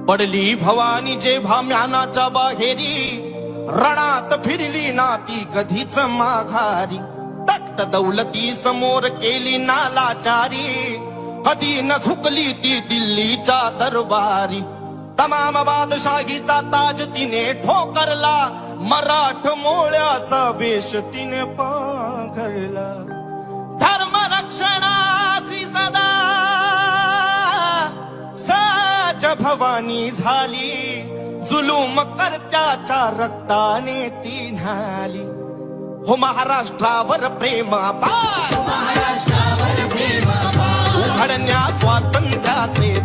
पडली भवानी जेव्हा म्यानाच्या बाहेरी, रणात फिरली ना ती कधीच माघारी. तख्त दौलती समोर केली नालाचारी, कधी न झुकली ती दिल्लीच्या दरबारी. तमाम बादशाहीचा ताज तिने ठोकरला, मराठ मोळ्याचा वेश तिने पांघरला. धर्म रक्षणासी सदा सज भवानी झाली, जुलूम करत्याच्या रक्ताने ती न्हाली. हो महाराष्ट्रावर प्रेम अपार, उघडण्या स्वातंत्र्याचे